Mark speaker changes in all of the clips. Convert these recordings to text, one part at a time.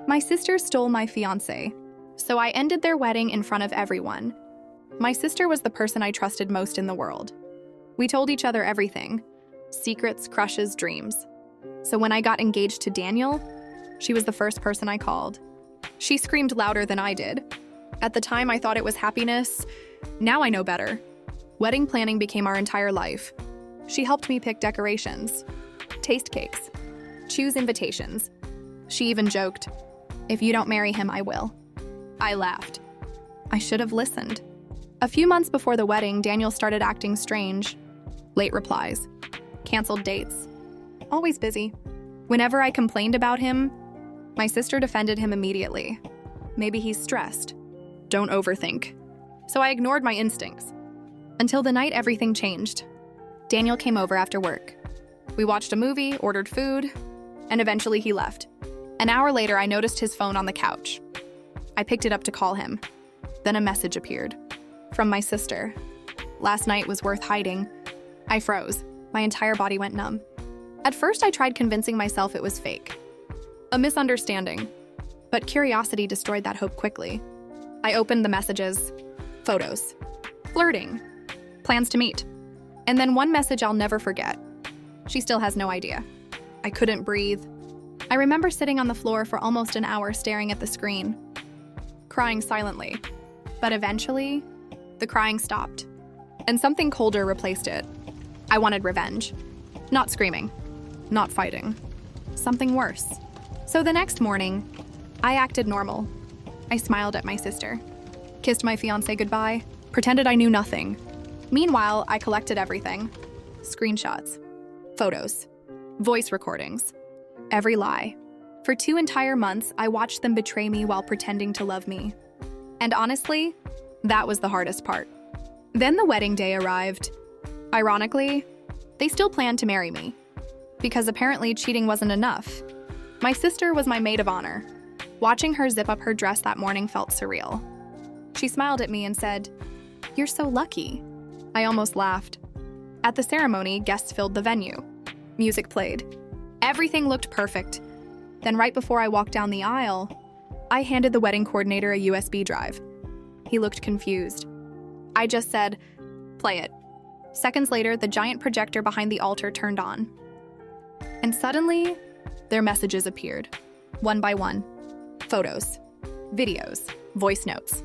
Speaker 1: My sister stole my fiancé, so I ended their wedding in front of everyone. My sister was the person I trusted most in the world. We told each other everything, secrets, crushes, dreams. So when I got engaged to Daniel, she was the first person I called. She screamed louder than I did. At the time, I thought it was happiness. Now I know better. Wedding planning became our entire life. She helped me pick decorations, taste cakes, choose invitations. She even joked, "If you don't marry him, I will." I laughed. I should have listened. A few months before the wedding, Daniel started acting strange. Late replies, canceled dates, always busy. Whenever I complained about him, my sister defended him immediately. Maybe he's stressed. Don't overthink. So I ignored my instincts. Until the night everything changed. Daniel came over after work. We watched a movie, ordered food, and eventually he left. An hour later, I noticed his phone on the couch. I picked it up to call him. Then a message appeared. From my sister. Last night was worth hiding. I froze. My entire body went numb. At first, I tried convincing myself it was fake. A misunderstanding. But curiosity destroyed that hope quickly. I opened the messages. Photos. Flirting. Plans to meet. And then one message I'll never forget. She still has no idea. I couldn't breathe. I remember sitting on the floor for almost an hour staring at the screen, crying silently. But eventually, the crying stopped, and something colder replaced it. I wanted revenge. Not screaming. Not fighting. Something worse. So the next morning, I acted normal. I smiled at my sister, kissed my fiancé goodbye, pretended I knew nothing. Meanwhile, I collected everything. Screenshots, photos, voice recordings, every lie. For 2 entire months, I watched them betray me while pretending to love me. And honestly, that was the hardest part. Then the wedding day arrived. Ironically, they still planned to marry me, because apparently cheating wasn't enough. My sister was my maid of honor. Watching her zip up her dress that morning felt surreal. She smiled at me and said, "You're so lucky." I almost laughed. At the ceremony, guests filled the venue. Music played. Everything looked perfect. Then right before I walked down the aisle, I handed the wedding coordinator a USB drive. He looked confused. I just said, "Play it." Seconds later, the giant projector behind the altar turned on. And suddenly, their messages appeared, one by one. Photos, videos, voice notes.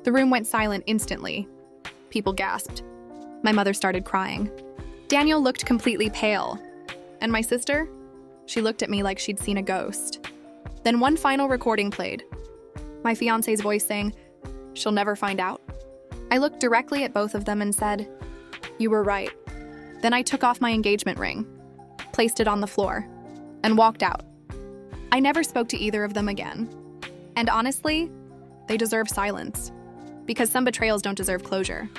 Speaker 1: The room went silent instantly. People gasped. My mother started crying. Daniel looked completely pale. And my sister? She looked at me like she'd seen a ghost. Then one final recording played. My fiancé's voice saying, "She'll never find out." I looked directly at both of them and said, "You were right." Then I took off my engagement ring, placed it on the floor, and walked out. I never spoke to either of them again. And honestly, they deserve silence, because some betrayals don't deserve closure.